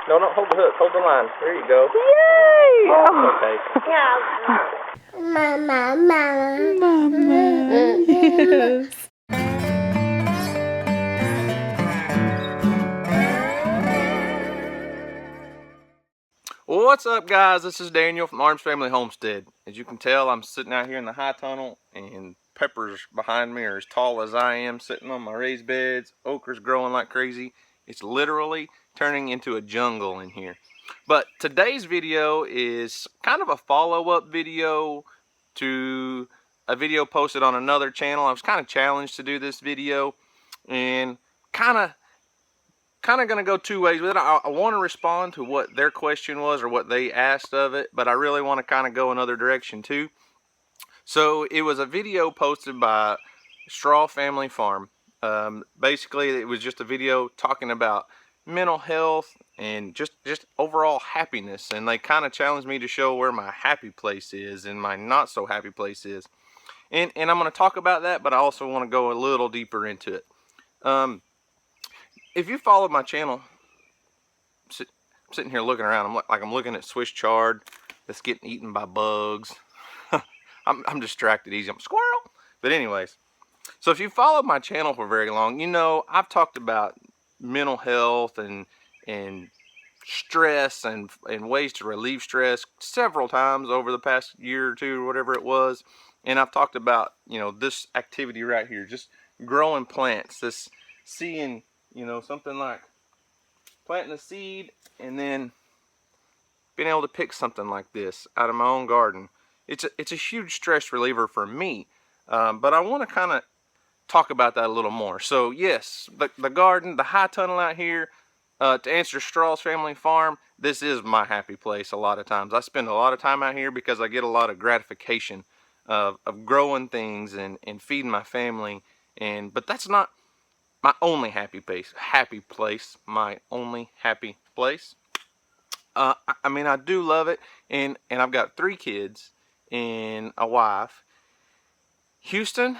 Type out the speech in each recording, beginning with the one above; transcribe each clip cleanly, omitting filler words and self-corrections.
No, don't hold the hook. Hold the line. There you go. Yay! Oh. Okay. Yeah. Mama. Mama. Yes. Well, what's up, guys? This is Daniel from Arms Family Homestead. As you can tell, I'm sitting out here in the high tunnel, and peppers behind me are as tall as I am, sitting on my raised beds. Okra's growing like crazy. It's literally turning into a jungle in here. But today's video is kind of a follow-up video to a video posted on another channel. I was kind of challenged to do this video, and kind of going to go two ways with it. I want to respond to what their question was or what they asked of it, but I really want to kind of go another direction too. So it was a video posted by Straw Family Farm. Basically, it was just a video talking about mental health and just overall happiness, and they kind of challenged me to show where my happy place is and my not so happy place is. And I'm going to talk about that, but I also want to go a little deeper into it. If you followed my channel, I'm sitting here looking around, I'm looking at Swiss chard that's getting eaten by bugs. I'm distracted easy. I'm a squirrel. But anyways, so if you followed my channel for very long, you know I've talked about mental health and stress and ways to relieve stress several times over the past year or two or whatever it was. And I've talked about, you know, this activity right here, just growing plants, this seeing, you know, something like planting a seed and then being able to pick something like this out of my own garden. It's a huge stress reliever for me, but I want to kind of talk about that a little more. So yes, the garden, the high tunnel out here, to answer Straw's Family Farm, this is my happy place a lot of times. I spend a lot of time out here because I get a lot of gratification of growing things and feeding my family, but that's not my only happy place. My only happy place. I mean, I do love it, and I've got 3 kids and a wife. Houston,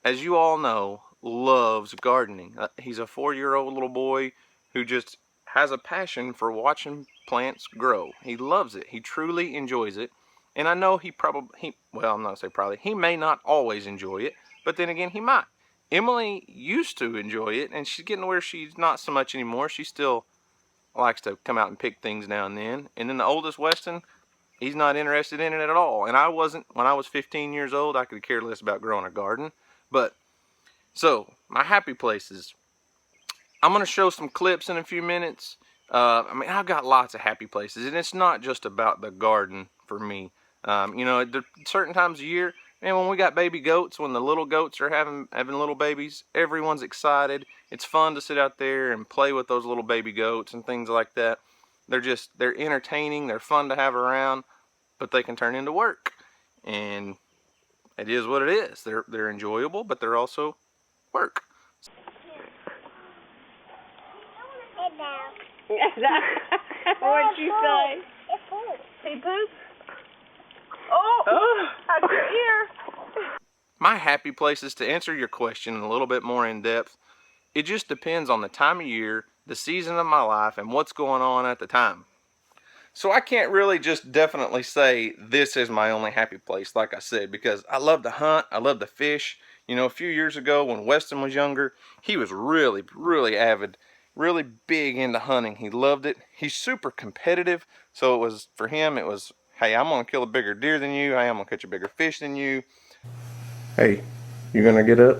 as you all know, loves gardening. He's a 4-year-old little boy who just has a passion for watching plants grow. He loves it. He truly enjoys it. And I know well, I'm not gonna say probably, he may not always enjoy it, but then again, he might. Emily used to enjoy it, and she's getting to where she's not so much anymore. She still likes to come out and pick things now and then. And then the oldest, Weston, he's not interested in it at all. And I wasn't. When I was 15 years old, I could care less about growing a garden. But, so, my happy places. I'm going to show some clips in a few minutes. I mean, I've got lots of happy places, and it's not just about the garden for me. You know, at certain times of year, man, when we got baby goats, when the little goats are having little babies, everyone's excited. It's fun to sit out there and play with those little baby goats and things like that. They're entertaining, they're fun to have around, but they can turn into work. And it is what it is. They're enjoyable, but they're also work. What'd you say? It poops. He poops? Oh! Out your ear! My happy places, to answer your question a little bit more in depth, it just depends on the time of year, the season of my life, and what's going on at the time. So I can't really just definitely say this is my only happy place, like I said, because I love to hunt, I love to fish. You know, a few years ago when Weston was younger, he was really, really avid, really big into hunting. He loved it. He's super competitive, so it was, for him, it was, hey, I'm going to kill a bigger deer than you. Hey, I'm going to catch a bigger fish than you. Hey, you going to get up?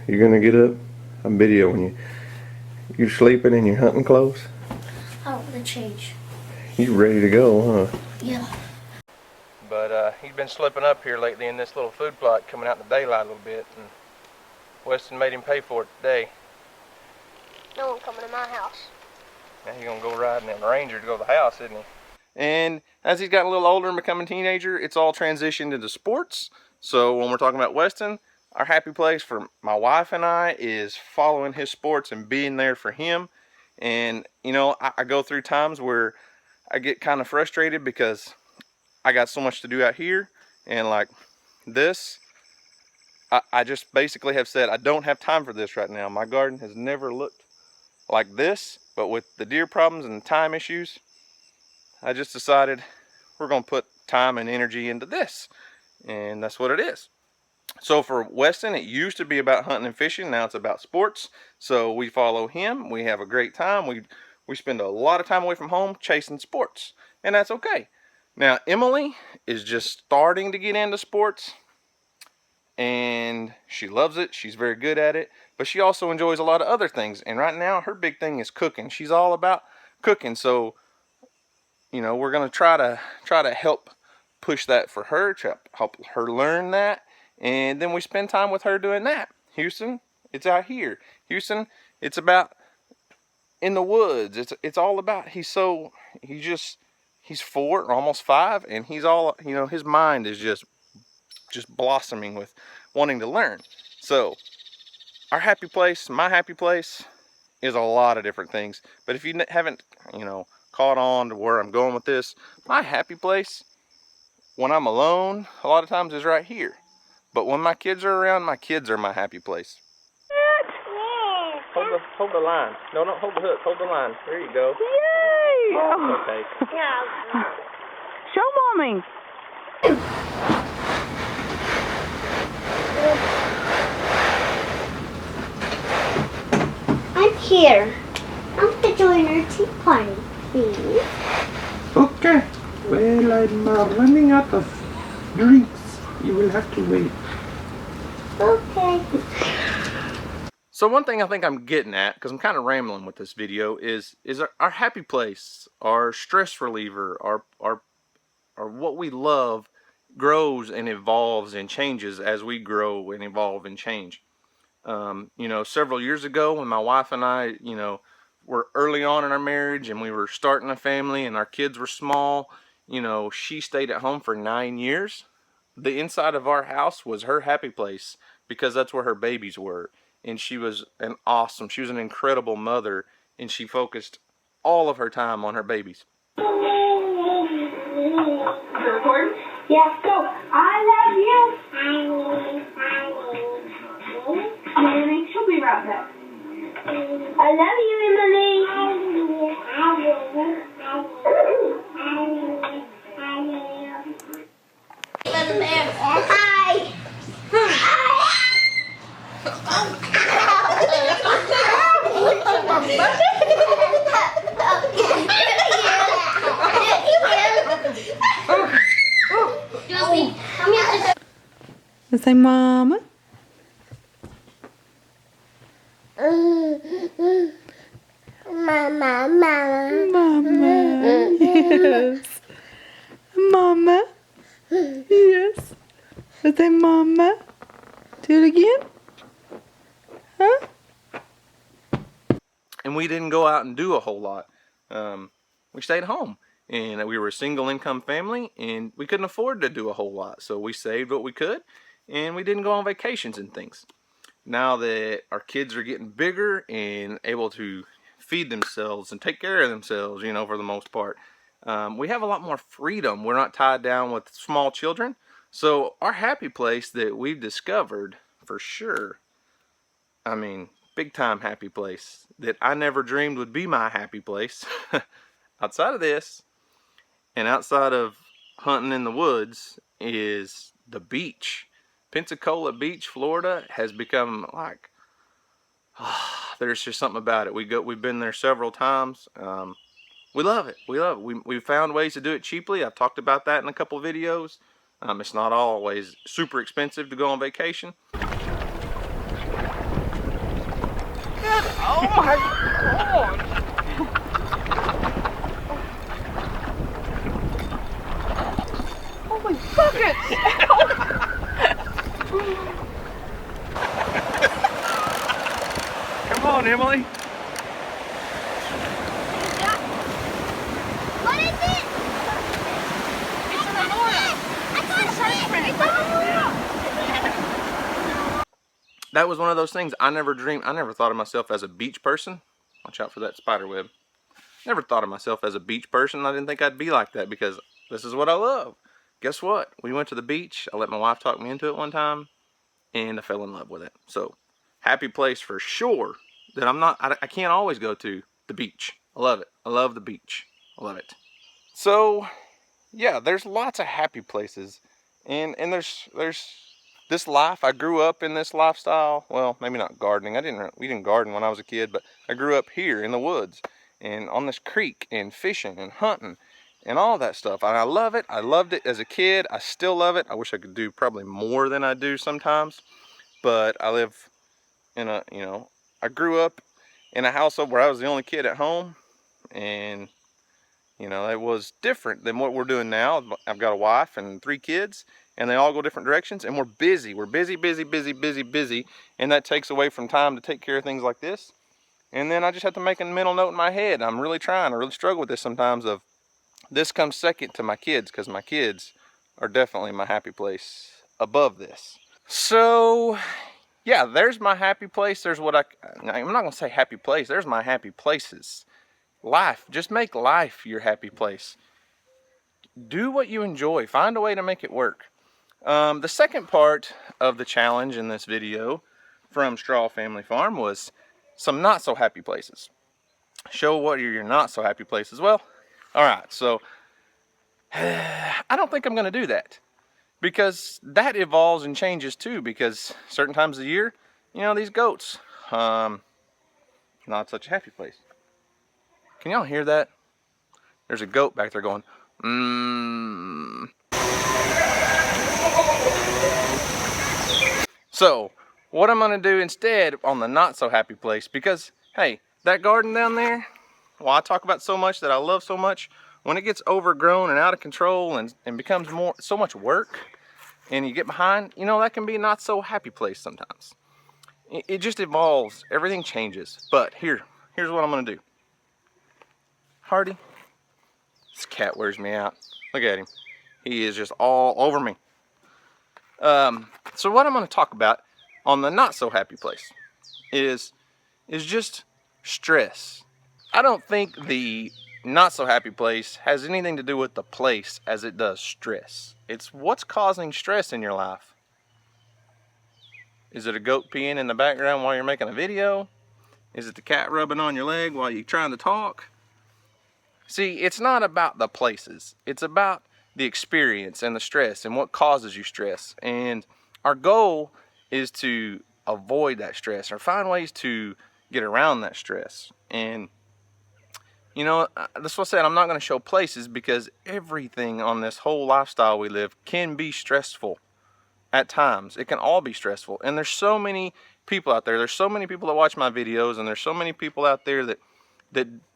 You going to get up? I'm videoing you. You sleeping in your hunting clothes? I want to change. You ready to go, huh? Yeah. But he's been slipping up here lately in this little food plot, coming out in the daylight a little bit, and Weston made him pay for it today. No one coming to my house. Now he's gonna go riding in the Ranger to go to the house, isn't he? And as he's gotten a little older and becoming a teenager, it's all transitioned into sports. So when we're talking about Weston, our happy place for my wife and I is following his sports and being there for him. And you know, I go through times where I get kind of frustrated because I got so much to do out here, and like this, I just basically have said I don't have time for this right now. My garden has never looked like this, But with the deer problems and the time issues, I just decided we're going to put time and energy into this. And that's what it is. So for Weston, it used to be about hunting and fishing. Now it's about sports. So we follow him. We have a great time. We spend a lot of time away from home chasing sports. And that's okay. Now Emily is just starting to get into sports. And she loves it. She's very good at it. But she also enjoys a lot of other things. And right now her big thing is cooking. She's all about cooking. So, you know, we're going to try to help push that for her, to help her learn that. And then we spend time with her doing that. Houston, it's out here. Houston, it's about in the woods. It's all about, he's 4 or almost 5, and he's all, you know, his mind is just blossoming with wanting to learn. So our happy place, my happy place, is a lot of different things. But if you haven't, you know, caught on to where I'm going with this, my happy place when I'm alone a lot of times is right here. But when my kids are around, my kids are my happy place. Hold the line. No, don't hold the hook. Hold the line. There you go. Yay! Oh, okay. Yeah. Show Mommy. I'm here. I want to join our tea party, please. Okay. Well, I'm running out of drinks. You will have to wait. Okay. So one thing I think I'm getting at, because I'm kind of rambling with this video, is our happy place, our stress reliever, our what we love grows and evolves and changes as we grow and evolve and change. You know, several years ago when my wife and I, you know, were early on in our marriage and we were starting a family and our kids were small, you know, she stayed at home for 9 years. The inside of our house was her happy place because that's where her babies were. And she was an incredible mother, and she focused all of her time on her babies. Is it recording? Yeah, go. I love you. Emily, she'll be right back. I love you, Emily. Hi. Joby, come here. Say Mama. Mama. Mama. Yes. Mama. Yes. Say Mama. Do it again. Huh? And we didn't go out and do a whole lot. We stayed home. And we were a single income family, and we couldn't afford to do a whole lot. So we saved what we could, and we didn't go on vacations and things. Now that our kids are getting bigger and able to feed themselves and take care of themselves, you know, for the most part, we have a lot more freedom. We're not tied down with small children. So our happy place that we've discovered, for sure, I mean, big time happy place that I never dreamed would be my happy place outside of this and outside of hunting in the woods, is the beach. Pensacola Beach, Florida has become like, there's just something about it. We've been there several times. We love it. We've found ways to do it cheaply. I've talked about that in a couple of videos. It's not always super expensive to go on vacation. Oh my God. Holy buckets! Come on, Emily. What is it? It's an Aurora. I got it. It's an Aurora. That was one of those things I never thought of myself as a beach person. Watch out for that spider web. Never thought of myself as a beach person. I didn't think I'd be like that because this is what I love. Guess what? We went to the beach. I let my wife talk me into it one time, and I fell in love with it. So, happy place for sure that I can't always go to the beach. I love it. I love the beach. I love it. So yeah, there's lots of happy places, and there's this life. I grew up in this lifestyle. Well, maybe not gardening. We didn't garden when I was a kid, but I grew up here in the woods and on this creek and fishing and hunting and all that stuff. And I love it. I loved it as a kid. I still love it. I wish I could do probably more than I do sometimes, but I live in a, I grew up in a household where I was the only kid at home, and it was different than what we're doing now. I've got a wife and 3 kids, and they all go different directions, and we're busy. We're busy, and that takes away from time to take care of things like this. And then I just have to make a mental note in my head. I'm really trying. I really struggle with this sometimes, of this comes second to my kids, because my kids are definitely my happy place above this. So yeah, there's my happy place. There's I'm not going to say happy place. There's my happy places. Life, just make life your happy place. Do what you enjoy. Find a way to make it work. The second part of the challenge in this video from Straw Family Farm was some not so happy places. Show what are your not so happy places. Well, all right, so I don't think I'm going to do that, because that evolves and changes too, because certain times of the year, these goats, not such a happy place. Can y'all hear that? There's a goat back there going, So, what I'm going to do instead on the not so happy place, because, hey, that garden down there, well, I talk about so much that I love so much, when it gets overgrown and out of control and becomes so much work, and you get behind, that can be a not so happy place sometimes. It just evolves. Everything changes. But here's what I'm going to do. Hardy, this cat wears me out. Look at him. He is just all over me. So what I'm going to talk about on the not so happy place is just stress. I don't think the not so happy place has anything to do with the place as it does stress. It's what's causing stress in your life. Is it a goat peeing in the background while you're making a video? Is it the cat rubbing on your leg while you're trying to talk? See, it's not about the places. It's about the experience and the stress and what causes you stress. And our goal is to avoid that stress or find ways to get around that stress. And that's what I said, I'm not going to show places, because everything on this whole lifestyle we live can be stressful at times. It can all be stressful. And there's so many people out there. There's so many people that watch my videos, and there's so many people out there that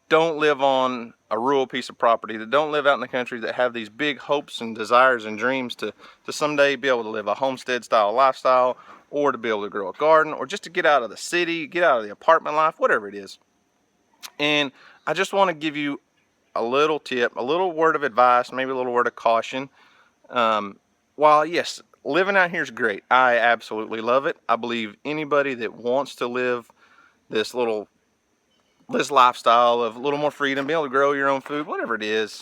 don't live on a rural piece of property, that don't live out in the country, that have these big hopes and desires and dreams to someday be able to live a homestead style lifestyle, or to be able to grow a garden, or just to get out of the city, get out of the apartment life, whatever it is. And I just want to give you a little tip, a little word of advice, maybe a little word of caution. While yes, living out here is great. I absolutely love it. I believe anybody that wants to live this lifestyle of a little more freedom, be able to grow your own food, whatever it is,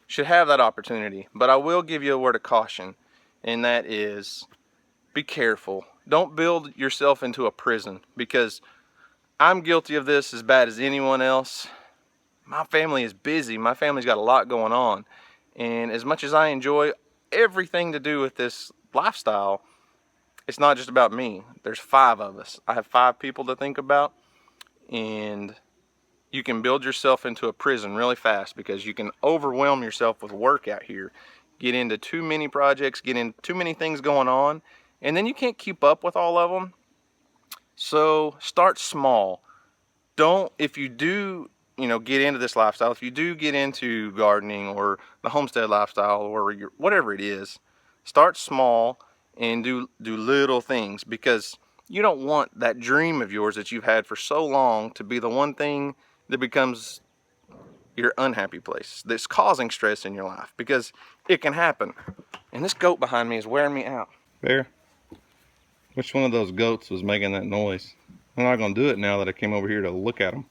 should have that opportunity. But I will give you a word of caution, and that is, be careful. Don't build yourself into a prison, because I'm guilty of this as bad as anyone else. My family is busy. My family's got a lot going on. And as much as I enjoy everything to do with this lifestyle, it's not just about me. There's 5 of us. I have 5 people to think about. And you can build yourself into a prison really fast, because you can overwhelm yourself with work out here. Get into too many projects, get into too many things going on, and then you can't keep up with all of them. So start small. If you do, get into this lifestyle, if you do get into gardening or the homestead lifestyle, or whatever it is, start small and do little things, because you don't want that dream of yours that you've had for so long to be the one thing that becomes your unhappy place, that's causing stress in your life, because it can happen. And this goat behind me is wearing me out. Bear, which one of those goats was making that noise? I'm not going to do it now that I came over here to look at them.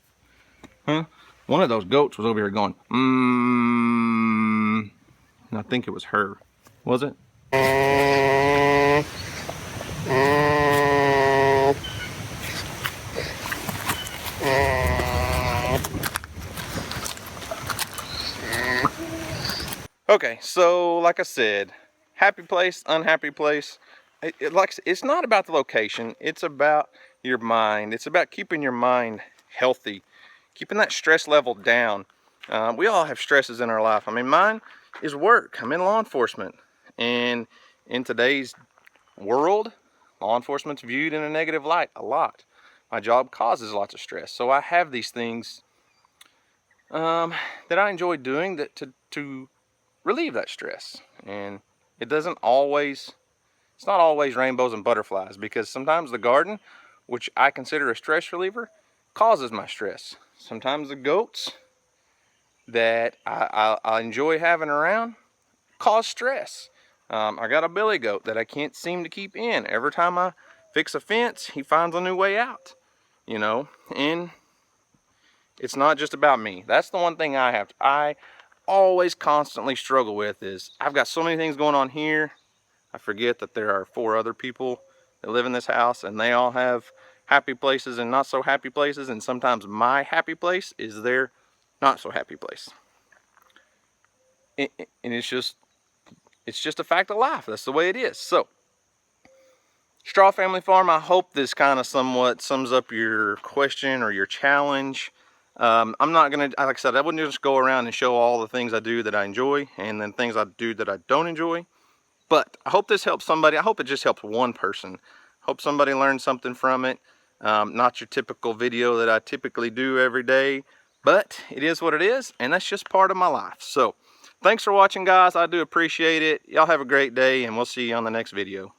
Huh? One of those goats was over here going, and I think it was her. Was it? Okay, so like I said, happy place, unhappy place. It's not about the location. It's about your mind. It's about keeping your mind healthy, keeping that stress level down. We all have stresses in our life. I mean, mine is work. I'm in law enforcement, and in today's world, law enforcement's viewed in a negative light a lot. My job causes lots of stress, so I have these things that I enjoy doing to relieve that stress. And it's not always rainbows and butterflies, because sometimes the garden, which I consider a stress reliever, causes my stress. Sometimes the goats that I enjoy having around cause stress. I got a billy goat that I can't seem to keep in. Every time I fix a fence, he finds a new way out, you know. And it's not just about me. That's the one thing I always constantly struggle with is I've got so many things going on here. I forget that there are 4 other people that live in this house, and they all have happy places and not so happy places, and sometimes my happy place is their not so happy place. And it's just a fact of life. That's the way it is. So, Straw Family Farm, I hope this kind of somewhat sums up your question or your challenge. I'm not going to, like I said, I wouldn't just go around and show all the things I do that I enjoy and then things I do that I don't enjoy. But I hope this helps somebody. I hope it just helps one person. I hope somebody learned something from it. Not your typical video that I typically do every day, but it is what it is, and that's just part of my life. So, thanks for watching, guys. I do appreciate it. Y'all have a great day, and we'll see you on the next video.